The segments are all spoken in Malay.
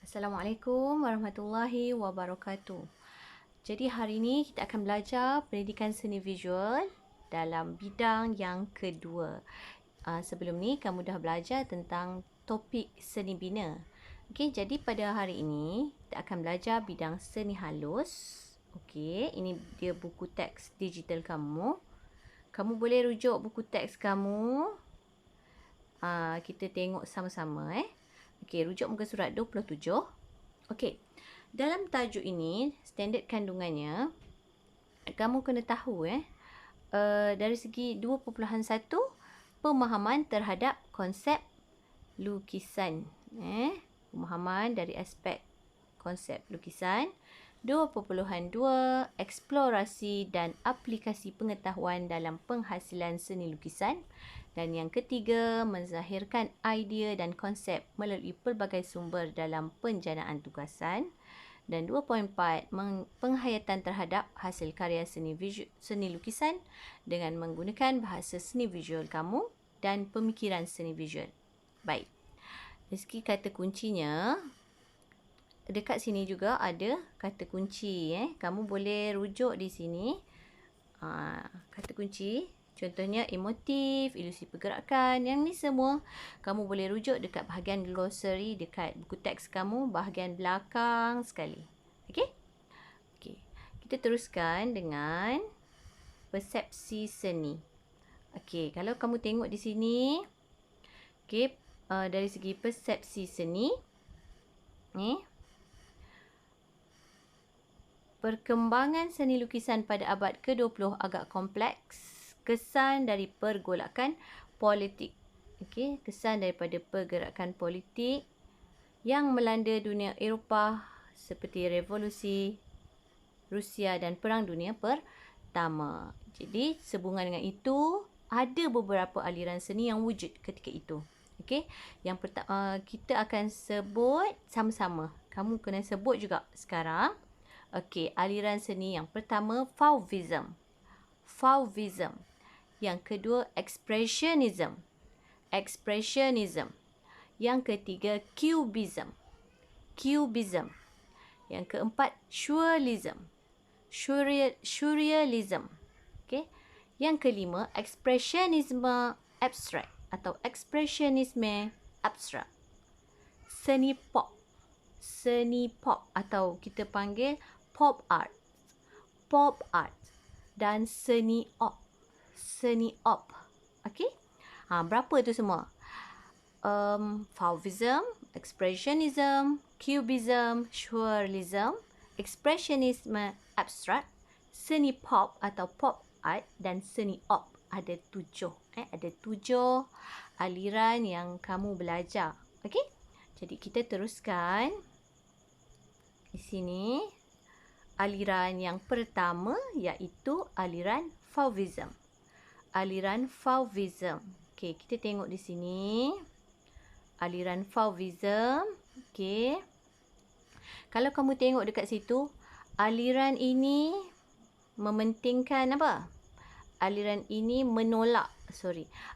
Assalamualaikum warahmatullahi wabarakatuh. Jadi hari ini kita akan belajar pendidikan seni visual dalam bidang yang kedua. Sebelum ni kamu dah belajar tentang topik seni bina. Okey, jadi pada hari ini kita akan belajar bidang seni halus. Okey, ini dia buku teks digital kamu. Kamu boleh rujuk buku teks kamu. Kita tengok sama-sama Okey, rujuk muka surat 27. Okey. Dalam tajuk ini, standard kandungannya kamu kena tahu dari segi 2.1 pemahaman terhadap konsep lukisan. Pemahaman dari aspek konsep lukisan. 2.2 eksplorasi dan aplikasi pengetahuan dalam penghasilan seni lukisan. Dan yang ketiga, menzahirkan idea dan konsep melalui pelbagai sumber dalam penjanaan tugasan. Dan 2.4, penghayatan terhadap hasil karya seni lukisan dengan menggunakan bahasa seni visual kamu dan pemikiran seni visual. Baik. Dari segi kata kuncinya, dekat sini juga ada kata kunci. Kamu boleh rujuk di sini. Kata kunci. Contohnya emotif, ilusi pergerakan. Yang ni semua kamu boleh rujuk dekat bahagian glossary dekat buku teks kamu, bahagian belakang sekali. Okey? Okey. Kita teruskan dengan persepsi seni. Okey, kalau kamu tengok di sini, okey, dari segi persepsi seni, ni perkembangan seni lukisan pada abad ke-20 agak kompleks. Kesan dari pergolakan politik. Okey, kesan daripada pergerakan politik yang melanda dunia Eropah seperti revolusi Rusia dan Perang Dunia Pertama. Jadi, sehubungan dengan itu, ada beberapa aliran seni yang wujud ketika itu. Okey, yang pertama kita akan sebut sama-sama. Kamu kena sebut juga sekarang. Okey, aliran seni yang pertama Fauvism. Fauvism. Yang kedua Expressionism. Expressionism. Yang ketiga Cubism. Cubism. Yang keempat Surrealism. Surrealism. Okey. Yang kelima Expressionisme abstrak atau Expressionisme abstrak. Seni pop. Seni pop atau kita panggil pop art. Pop art dan seni op. Seni op. Okey? Berapa tu semua? Fauvism, Expressionism, Cubism, Surrealism, Expressionisme abstrak, seni pop atau pop art dan seni op. Ada 7. Ada 7 aliran yang kamu belajar. Okey? Jadi kita teruskan. Di sini aliran yang pertama iaitu aliran Fauvism. Aliran Fauvism. Okey, kita tengok di sini. Aliran Fauvism. Okey. Kalau kamu tengok dekat situ, aliran ini mementingkan apa? Aliran ini menolak,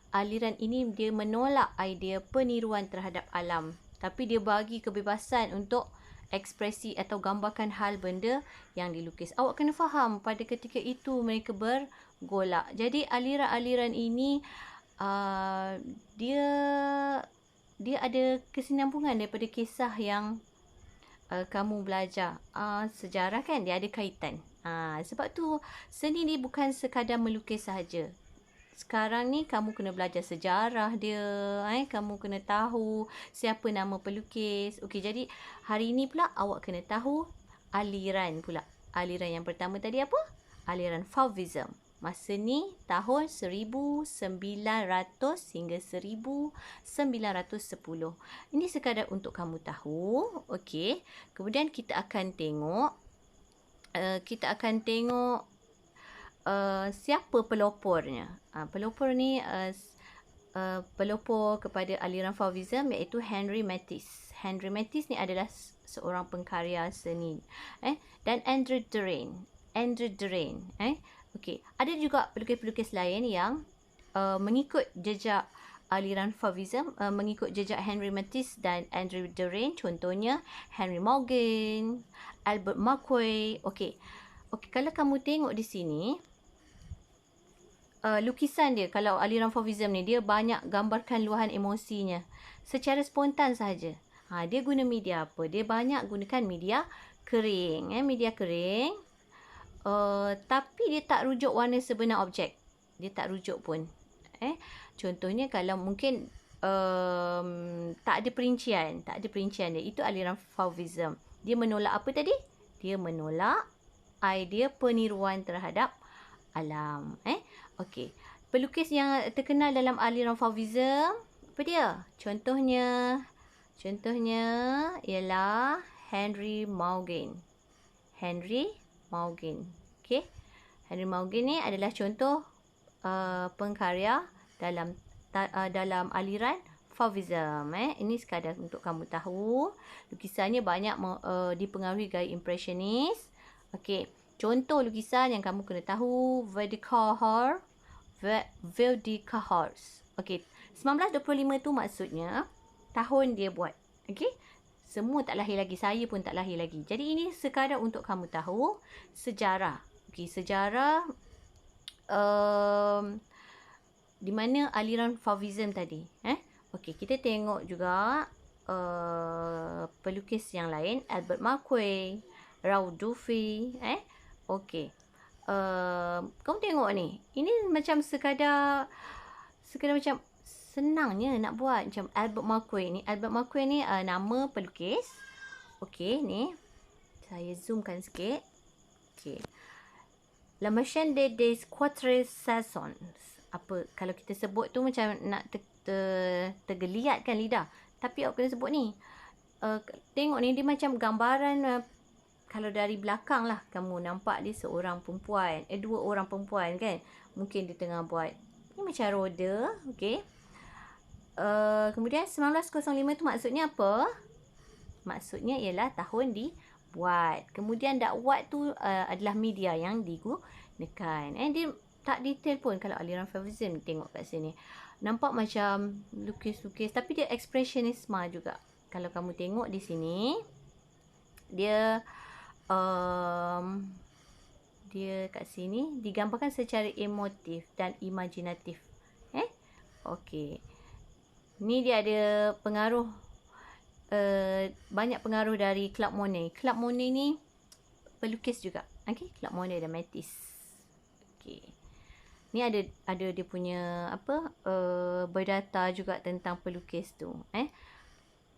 aliran ini dia menolak idea peniruan terhadap alam. Tapi dia bagi kebebasan untuk ekspresi atau gambarkan hal benda yang dilukis. Awak kena faham pada ketika itu mereka bergolak. Jadi aliran-aliran ini dia ada kesinambungan daripada kisah yang kamu belajar. Sejarah kan dia ada kaitan. Sebab tu seni ni bukan sekadar melukis sahaja. Sekarang ni kamu kena belajar sejarah dia, kamu kena tahu siapa nama pelukis. Okey, jadi hari ni pula awak kena tahu aliran pula. Aliran yang pertama tadi apa? Aliran Fauvism. Masa ni tahun 1900 hingga 1910. Ini sekadar untuk kamu tahu. Okey. Kemudian kita akan tengok siapa pelopornya. Pelopor ni pelopor kepada aliran Fauvism iaitu Henri Matisse. Henri Matisse ni adalah seorang pengkarya seni. Dan André Derain. Okey, ada juga pelukis-pelukis lain yang mengikut jejak aliran Fauvism mengikut jejak Henry Matisse dan Andrew Derain. Contohnya Henry Morgan, Albert Marquis. Okey, kalau kamu tengok di sini, lukisan dia, kalau aliran Fauvism ni, dia banyak gambarkan luahan emosinya secara spontan sahaja. Dia guna media apa? Dia banyak gunakan media kering. Media kering. Tapi dia tak rujuk warna sebenar objek. Dia tak rujuk pun. Contohnya kalau mungkin tak ada perincian dia. Itu aliran Fauvism. Dia menolak apa tadi? Dia menolak idea peniruan terhadap alam. Okey. Pelukis yang terkenal dalam aliran Fauvism, apa dia? Contohnya ialah Henry Morgan. Okey. Henry Morgan ni adalah contoh pengkarya dalam aliran Fauvism. Ini sekadar untuk kamu tahu. Lukisannya banyak dipengaruhi gaya impresionis. Okey, contoh lukisan yang kamu kena tahu, Verdict-Cahors. Okey, 1925 tu maksudnya tahun dia buat. Okey, semua tak lahir lagi, saya pun tak lahir lagi. Jadi ini sekadar untuk kamu tahu sejarah. Okey, sejarah di mana aliran Fauvism tadi. Okey, kita tengok juga pelukis yang lain, Albert Marquis, Raoul Dufy. Okey, kamu tengok ni, ini macam sekadar macam senangnya nak buat. Macam Albert Marquis ni nama pelukis. Okey, ni saya zoomkan sikit. Okey, La Machine des Quatre Saisons. Apa kalau kita sebut tu macam nak tergeliatkan lidah. Tapi awak kena sebut ni. Tengok ni, dia macam gambaran, kalau dari belakang lah kamu nampak dia seorang perempuan, dua orang perempuan kan. Mungkin dia tengah buat ni macam roda. Okey. Kemudian 1905 tu maksudnya apa? Maksudnya ialah tahun dibuat. Kemudian dakwat tu adalah media yang digunakan. Dia tak detail pun kalau aliran Fauvism. Tengok kat sini, nampak macam lukis-lukis, tapi dia ekspresionisme juga. Kalau kamu tengok di sini, dia kat sini digambarkan secara emotif dan imajinatif. Okey, ni dia ada pengaruh, banyak pengaruh dari Claude Monet. Claude Monet ni pelukis juga. Okey, Claude Monet dan Matisse. Okey, ni ada dia punya berdata juga tentang pelukis tu.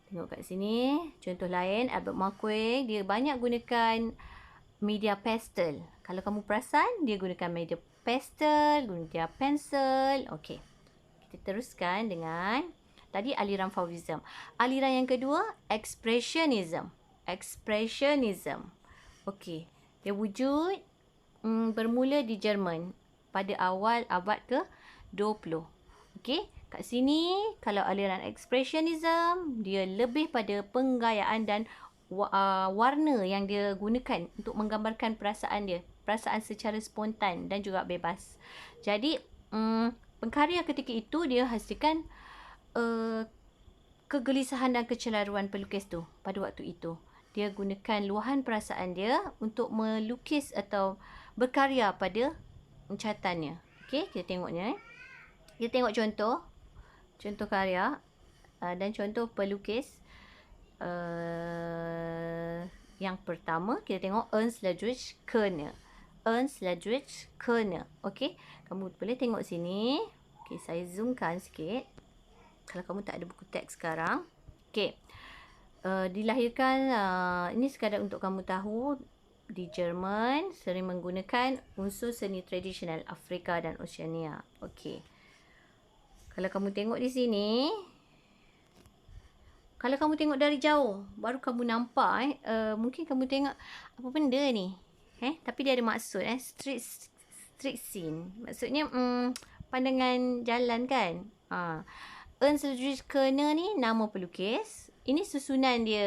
Tengok kat sini, contoh lain, Albert Marquis, dia banyak gunakan media pastel. Kalau kamu perasan, dia gunakan media pastel, media pensel. Okey, kita teruskan dengan tadi aliran Fauvism. Aliran yang kedua, Expressionism. Okey, dia wujud bermula di Jerman pada awal abad ke-20. Okey, kat sini kalau aliran Expressionism, dia lebih pada penggayaan dan warna yang dia gunakan untuk menggambarkan perasaan dia. Perasaan secara spontan dan juga bebas. Jadi, pengkarya ketika itu dia hasilkan kegelisahan dan kecelaruan pelukis tu pada waktu itu. Dia gunakan luahan perasaan dia untuk melukis atau berkarya pada catannya. Okey, kita tengoknya. Kita tengok contoh karya dan contoh pelukis. Yang pertama, kita tengok Ernst Ludwig Kerner. Okey, kamu boleh tengok sini. Okey, saya zoomkan sikit. Kalau kamu tak ada buku teks sekarang. Okey, dilahirkan, ini sekadar untuk kamu tahu, di Jerman, sering menggunakan unsur seni tradisional Afrika dan Oceania. Okey, kalau kamu tengok di sini, kalau kamu tengok dari jauh, baru kamu nampak, mungkin kamu tengok apa benda ni. Tapi dia ada maksud. Street scene. Maksudnya pandangan jalan kan. Ernst Ludwig Kerner ni nama pelukis. Ini susunan dia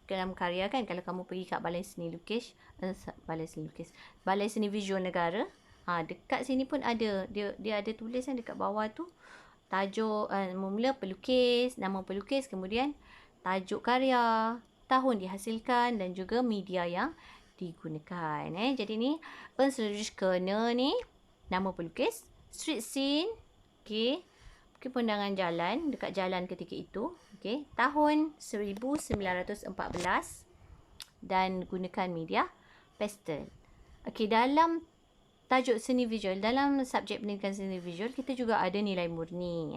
dalam karya kan. Kalau kamu pergi kat Balai Seni Lukis, Balai Seni Visual Negara, dekat sini pun ada. Dia ada tulis kan dekat bawah tu, tajuk, mula pelukis, nama pelukis, kemudian tajuk karya, tahun dihasilkan dan juga media yang digunakan. Jadi ni Unsere ni nama pelukis, street scene, okey. Mungkin pandangan jalan, dekat jalan ketika itu, okey. Tahun 1914 dan gunakan media pastel. Okey, dalam tajuk seni visual, dalam subjek pendidikan seni visual, kita juga ada nilai murni.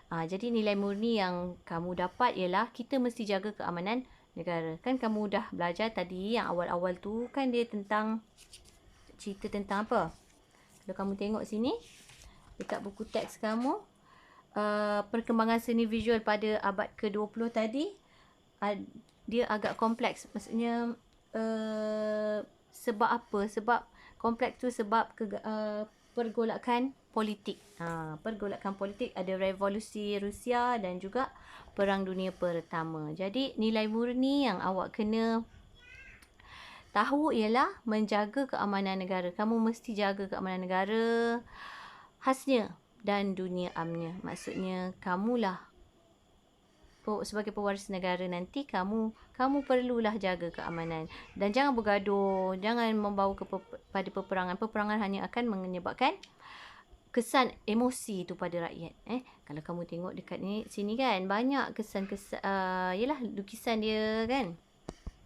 Jadi nilai murni yang kamu dapat ialah kita mesti jaga keamanan negara. Kan kamu dah belajar tadi yang awal-awal tu kan dia tentang cerita tentang apa? Kalau kamu tengok sini dekat buku teks kamu, perkembangan seni visual pada abad ke-20 tadi, dia agak kompleks. Maksudnya sebab apa? Sebab kompleks tu sebab pergolakan politik. Pergolakan politik, ada revolusi Rusia dan juga Perang Dunia Pertama. Jadi nilai murni yang awak kena tahu ialah menjaga keamanan negara. Kamu mesti jaga keamanan negara, khasnya dan dunia amnya. Maksudnya kamulah sebagai pewaris negara nanti, kamu perlulah jaga keamanan dan jangan bergaduh, jangan membawa pada peperangan. Peperangan hanya akan menyebabkan kesan emosi tu pada rakyat. Kalau kamu tengok dekat sini kan banyak kesan-kesan, yalah lukisan dia kan.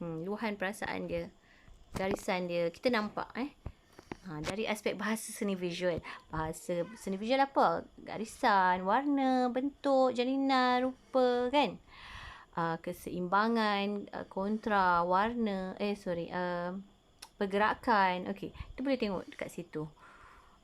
Luahan perasaan dia, garisan dia kita nampak dari aspek bahasa seni visual. Bahasa seni visual apa? Garisan, warna, bentuk, jalinan, rupa kan. Keseimbangan, kontra, warna, pergerakan. Okey, kita boleh tengok dekat situ.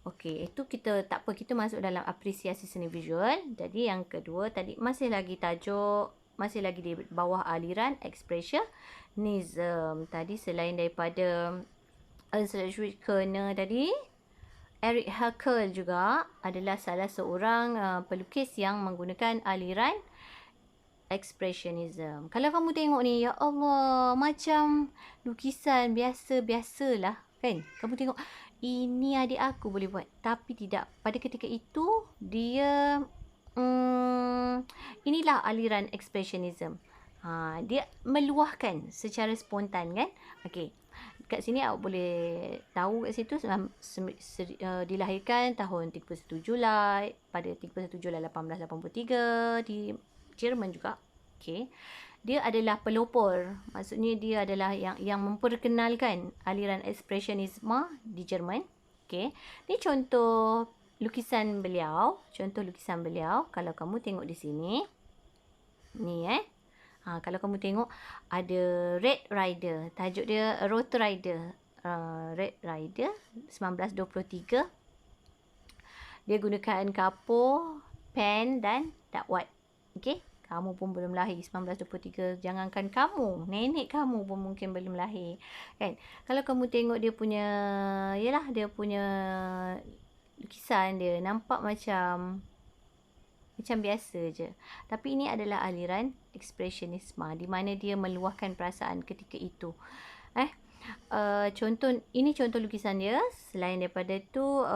Okey, itu kita tak apa, kita masuk dalam apresiasi seni visual. Jadi yang kedua tadi masih lagi tajuk, masih lagi di bawah aliran expressionism. Tadi selain daripada Unsere tadi, Erich Hackel juga adalah salah seorang pelukis yang menggunakan aliran expressionism. Kalau kamu tengok ni, ya Allah, macam lukisan biasa-biasalah kan. Kamu tengok, ini adik aku boleh buat. Tapi tidak. Pada ketika itu, dia inilah aliran expressionism. Dia meluahkan secara spontan kan. Okey. Kat sini awak boleh tahu kat situ dilahirkan tahun 31 Julai, pada 31 Julai 1883 di Jerman juga. Okey. Dia adalah pelopor. Maksudnya dia adalah yang memperkenalkan aliran ekspresionisme di Jerman. Okey. Ni contoh lukisan beliau. Kalau kamu tengok di sini. Ni kalau kamu tengok ada Red Rider. Tajuk dia Road Rider. Red Rider 1923. Dia gunakan kapur, pen dan dakwat. Okey. Kamu pun belum lahir 1923. Jangankan kamu, nenek kamu pun mungkin belum lahir. Kan? Kalau kamu tengok dia punya, dia punya lukisan dia nampak macam biasa je. Tapi ini adalah aliran ekspresionisme di mana dia meluahkan perasaan ketika itu. Ini contoh lukisan dia. Selain daripada tu,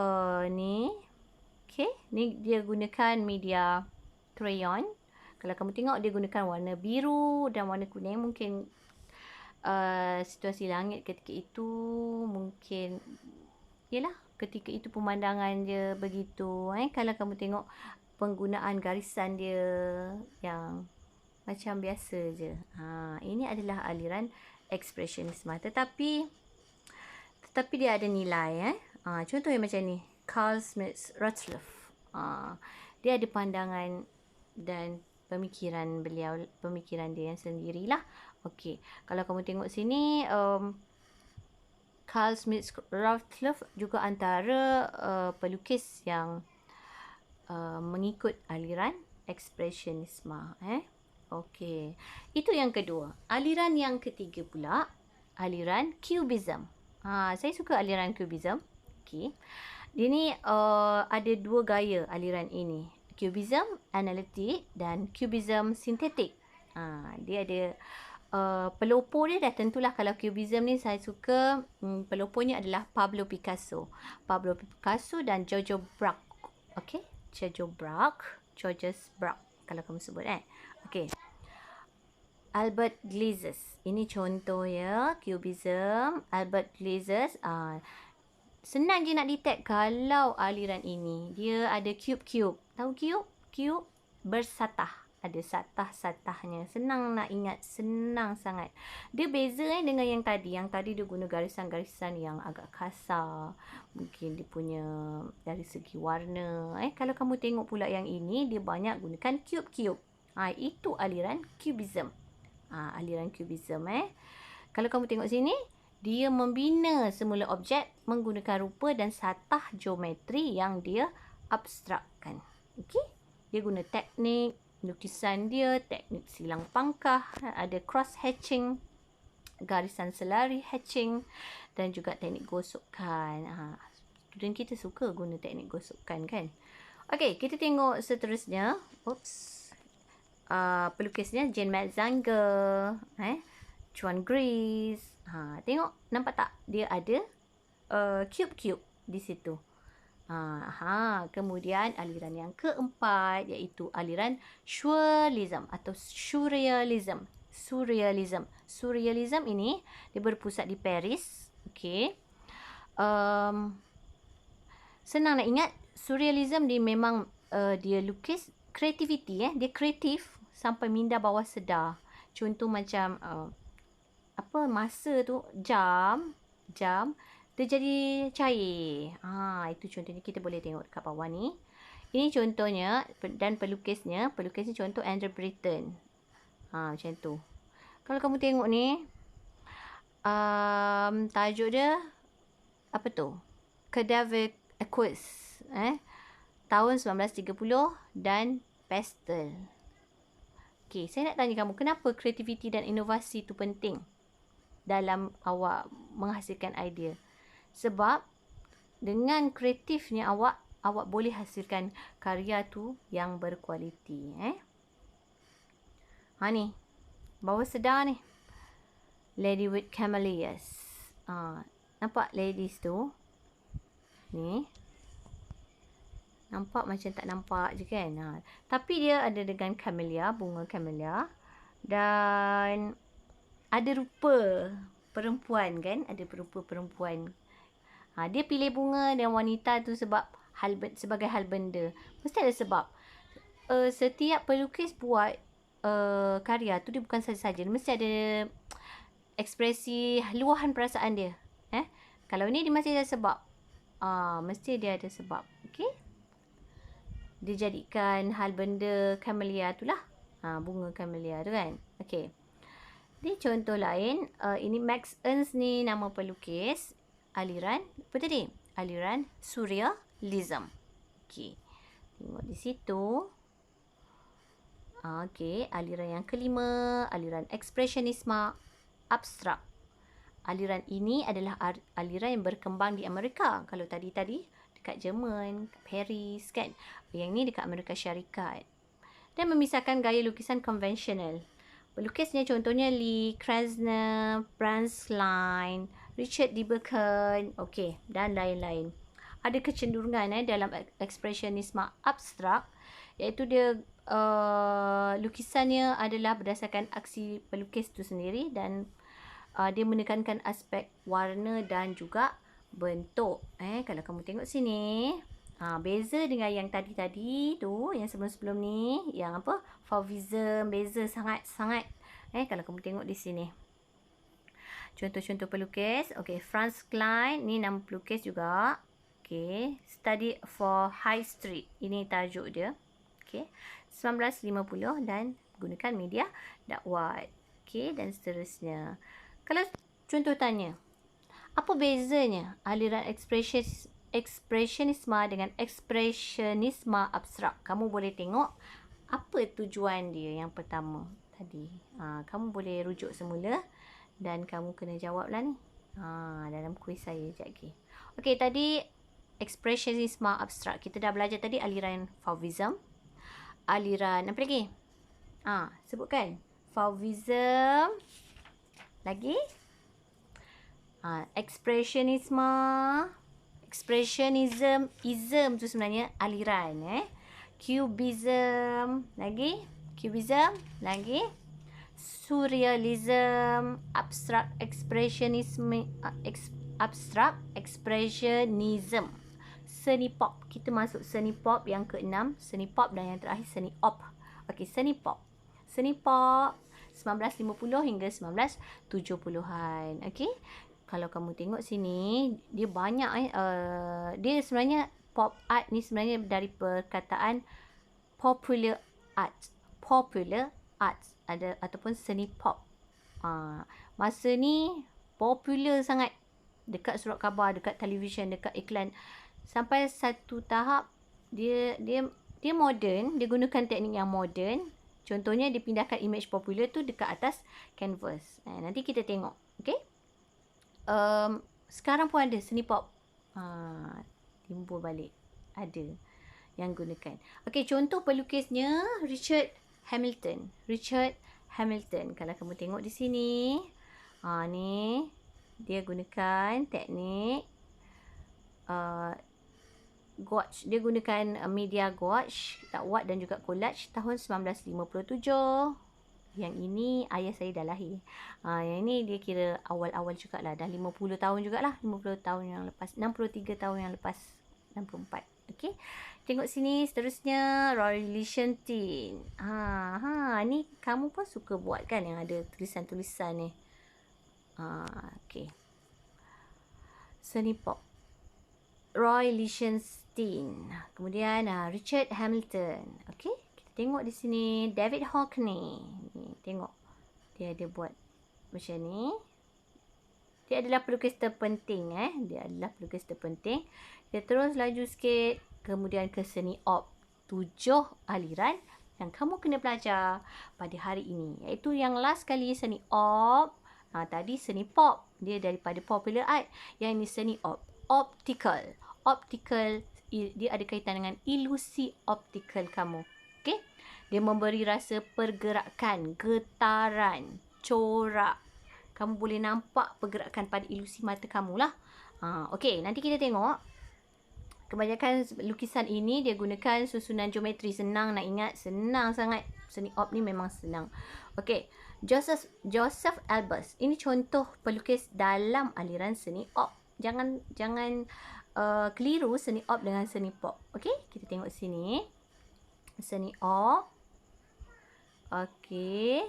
ni. Okey, ni dia gunakan media crayon. Kalau kamu tengok dia gunakan warna biru dan warna kuning. Mungkin situasi langit ketika itu mungkin ketika itu pemandangan dia begitu. Kalau kamu tengok penggunaan garisan dia yang macam biasa je. Ini adalah aliran ekspresionisme. Tetapi dia ada nilai. Contoh yang macam ni. Carl Smith Rottluff. Dia ada pandangan dan pemikiran dia yang sendirilah. Okey. Kalau kamu tengok sini, Carl Smith Rottluff juga antara pelukis yang mengikut aliran ekspresionisme. Okey. Itu yang kedua. Aliran yang ketiga pula, aliran Cubism. Saya suka aliran Cubism. Okey. Dia ni ada dua gaya aliran ini. Cubism analitik dan Cubism sintetik. Dia ada pelopor dia dah tentulah. Kalau Cubism ni saya suka, pelopornya adalah Pablo Picasso dan Giorgio Braque. Okey. Giorgio Braque. Georges Braque kalau kamu sebut Okey. Albert Gleizes. Ini contoh ya, cubism. Albert Gleizes. Senang je nak detect kalau aliran ini dia ada cube-cube. Tahu cube? Cube bersatah. Ada satah-satahnya. Senang nak ingat. Senang sangat. Dia beza dengan yang tadi. Yang tadi dia guna garisan-garisan yang agak kasar. Mungkin dia punya dari segi warna. Kalau kamu tengok pula yang ini, dia banyak gunakan cube-cube. Itu aliran cubism. Aliran cubism. Kalau kamu tengok sini, dia membina semula objek menggunakan rupa dan satah geometri yang dia abstrakkan. Okey? Dia guna teknik lukisan dia, teknik silang pangkah, ada cross hatching, garisan selari hatching dan juga teknik gosokkan. Student kita suka guna teknik gosokkan kan? Okey, kita tengok seterusnya. Pelukisnya Jean Metzinger, Juan Gris. Tengok, nampak tak? Dia ada cube-cube di situ. Kemudian aliran yang keempat iaitu aliran surrealism atau surrealism. Surrealism ini dia berpusat di Paris. Okey. Senang nak ingat, surrealism dia memang dia lukis kreativiti. Dia kreatif sampai minda bawah sedar. Contoh macam masa tu jam dia jadi cair. Itu contohnya, kita boleh tengok dekat bawah ni. Ini contohnya, dan pelukisnya contoh Andrew Breton. Macam tu. Kalau kamu tengok ni, tajuk dia apa tu? Cadaver Aqueous. Tahun 1930 dan pastel. Okey, saya nak tanya kamu, kenapa kreativiti dan inovasi tu penting dalam awak menghasilkan idea? Sebab dengan kreatifnya awak boleh hasilkan karya tu yang berkualiti. Ni, bawah sedar ni. Lady with Camellias. Nampak ladies tu? Ni. Nampak macam tak nampak je kan? Tapi dia ada dengan camellia, bunga camellia. Dan ada rupa perempuan kan? Ada rupa perempuan. Dia pilih bunga dan wanita tu sebab sebagai hal benda. Mesti ada sebab. Setiap pelukis buat karya tu dia bukan saja-saja. Mesti ada ekspresi luahan perasaan dia. Kalau ni dia masih ada sebab. Mesti dia ada sebab. Okey? Dia jadikan hal benda camellia tu lah. Bunga camellia tu kan. Okey. Ni contoh lain. Ini Max Ernst ni nama pelukis. Aliran, apa tadi? Aliran surrealism. Okey. Tengok di situ. Okey, aliran yang kelima, aliran ekspresionisme abstrak. Aliran ini adalah aliran yang berkembang di Amerika. Kalau tadi dekat Jerman, Paris kan. Yang ni dekat Amerika Syarikat. Dan memisahkan gaya lukisan konvensional. Pelukisnya contohnya Lee Krasner, Franz Kline, Richard Dieberkorn, dan lain-lain. Ada kecenderungan dalam ekspresionisme abstrak, iaitu dia lukisannya adalah berdasarkan aksi pelukis itu sendiri dan dia menekankan aspek warna dan juga bentuk. Kalau kamu tengok sini, beza dengan yang tadi-tadi tu, yang sebelum-sebelum ni, yang apa? Fauvism, beza sangat-sangat. Kalau kamu tengok di sini. Contoh-contoh pelukis. Franz Kline. Ni nama pelukis juga. Study for High Street. Ini tajuk dia. 1950 dan gunakan media dakwah. Dan seterusnya. Kalau contoh tanya, apa bezanya aliran ekspresionisme dengan ekspresionisme abstrak? Kamu boleh tengok apa tujuan dia yang pertama tadi. Kamu boleh rujuk semula. Dan kamu kena jawab lah ni. Dalam kuis saya sekejap lagi. Tadi ekspresionisme abstrak. Kita dah belajar tadi aliran Fauvism. Aliran apa lagi? Sebutkan. Fauvism. Lagi? Ekspresionisme. Expressionism. Ism tu sebenarnya aliran. Cubism. Lagi. Cubism. Lagi. Surrealism. Abstract expressionism. Abstract expressionism. Seni pop. Kita masuk seni pop yang ke-6. Seni pop dan yang terakhir seni op. Okey, seni pop. Seni pop 1950 hingga 1970-an. Okey. Kalau kamu tengok sini, dia banyak dia sebenarnya pop art ni sebenarnya dari perkataan popular art. Popular art ada ataupun seni pop. Masa ni popular sangat dekat surat khabar, dekat televisyen, dekat iklan. Sampai satu tahap dia moden, dia gunakan teknik yang moden. Contohnya dia pindahkan image popular tu dekat atas canvas. Nanti kita tengok. Okey. Sekarang pun ada seni pop. Timbul balik. Ada yang gunakan. Okey, contoh pelukisnya Richard Hamilton. Richard Hamilton. Kalau kamu tengok di sini. Ni. Dia gunakan teknik gouache. Dia gunakan media gouache, watt dan juga collage tahun 1957. Yang ini ayah saya dah lahir. Yang ini dia kira awal-awal jugalah. Dah 50 tahun jugalah. 50 tahun yang lepas. 63 tahun yang lepas. 64. Okey. Tengok sini seterusnya. Roy Lichtenstein. Ni kamu pun suka buat kan yang ada tulisan-tulisan ni. Okey. Seni pop. Roy Lichtenstein. Kemudian Richard Hamilton. Okey. Tengok di sini David Hockney. Ni tengok. Dia ada buat macam ni. Dia adalah pelukis terpenting Dia adalah pelukis terpenting. Dia terus laju sikit kemudian ke seni op. 7 aliran yang kamu kena belajar pada hari ini. Iaitu yang last kali seni op. Tadi seni pop. Dia daripada popular art. Yang ini seni op. Optical. Optical dia ada kaitan dengan ilusi optical kamu. Okey? Dia memberi rasa pergerakan, getaran, corak. Kamu boleh nampak pergerakan pada ilusi mata kamu lah. Okey, nanti kita tengok. Kebanyakan lukisan ini dia gunakan susunan geometri. Senang nak ingat, senang sangat. Seni op ni memang senang. Okey, Joseph Albers. Ini contoh pelukis dalam aliran seni op. Jangan keliru seni op dengan seni pop. Okey, kita tengok sini. Seni op. Okey.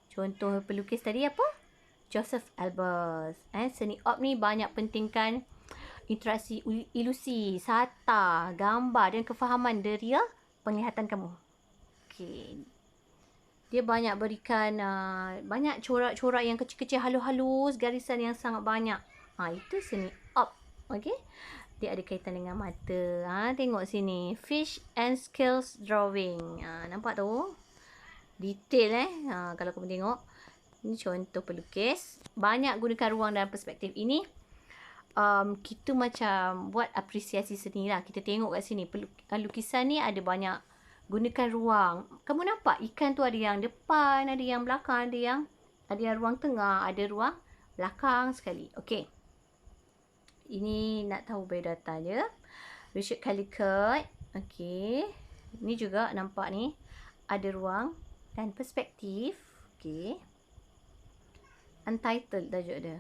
Contoh pelukis tadi apa? Joseph Albers. Seni op ni banyak pentingkan interaksi ilusi, sata, gambar dan kefahaman deria penglihatan kamu. Okey. Dia banyak berikan banyak corak-corak yang kecil-kecil, halus-halus, garisan yang sangat banyak. Itu seni op. Okey. Dia ada kaitan dengan mata. Tengok sini. Fish and scales drawing. Nampak tu? Detail kalau kamu tengok. Ini contoh pelukis. Banyak gunakan ruang dalam perspektif ini. Kita macam buat apresiasi seni lah. Kita tengok kat sini. Lukisan ni ada banyak gunakan ruang. Kamu nampak ikan tu ada yang depan, ada yang belakang, ada yang ruang tengah, ada ruang belakang sekali. Okey. Ini nak tahu biodata dia. Richard Calicot. Okey. Ini juga nampak ni. Ada ruang dan perspektif. Okey. Untitled tajuk dia.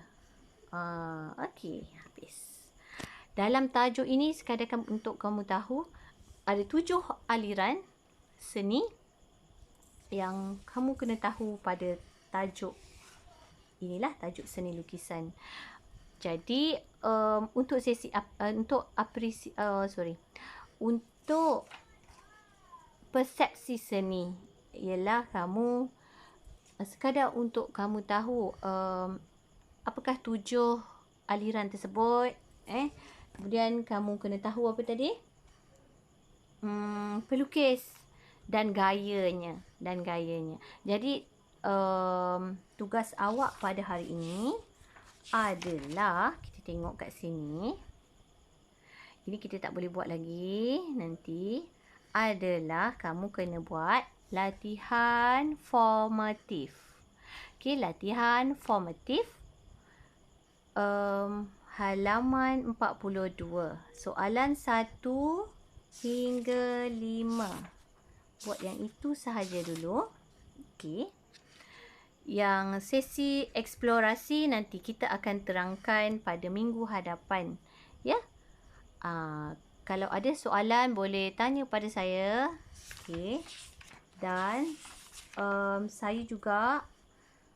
Okey. Habis. Dalam tajuk ini sekadar untuk kamu tahu. Ada 7 aliran seni yang kamu kena tahu pada tajuk. Inilah tajuk seni lukisan. Jadi untuk sesi untuk persepsi seni ialah kamu sekadar untuk kamu tahu apakah 7 aliran tersebut. Kemudian kamu kena tahu apa tadi? Pelukis dan gayanya. Jadi tugas awak pada hari ini adalah, kita tengok kat sini. Ini kita tak boleh buat lagi. Nanti adalah kamu kena buat latihan formatif. Okey, latihan formatif. Halaman 42. Soalan 1 hingga 5. Buat yang itu sahaja dulu. Okey. Yang sesi eksplorasi nanti kita akan terangkan pada minggu hadapan. Ya. Kalau ada soalan boleh tanya pada saya. Okey. Dan saya juga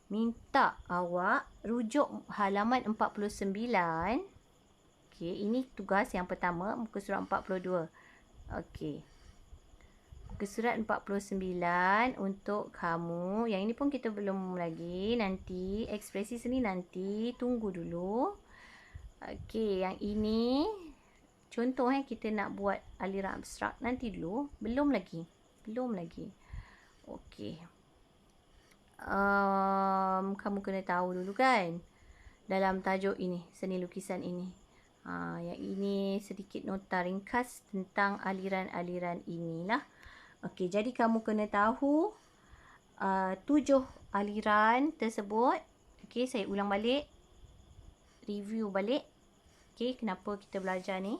minta awak rujuk halaman 49. Okey, ini tugas yang pertama, muka surat 42. Okey. Muka surat 49 untuk kamu. Yang ini pun kita belum lagi. Nanti ekspresi seni nanti tunggu dulu. Okey, yang ini contoh kita nak buat aliran abstrak nanti dulu. Belum lagi. Okey. Kamu kena tahu dulu kan dalam tajuk ini, seni lukisan ini. Yang ini sedikit nota ringkas tentang aliran-aliran inilah. Okey, jadi kamu kena tahu 7 aliran tersebut. Okey, saya ulang balik. Review balik. Okey, kenapa kita belajar ni?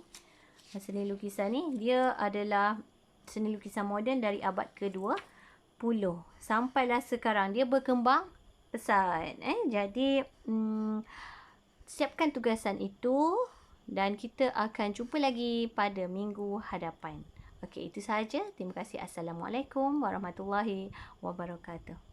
Seni lukisan ni, dia adalah seni lukisan moden dari abad ke-20. Sampailah sekarang, dia berkembang pesat. Jadi, siapkan tugasan itu dan kita akan jumpa lagi pada minggu hadapan. Okey, itu sahaja. Terima kasih. Assalamualaikum warahmatullahi wabarakatuh.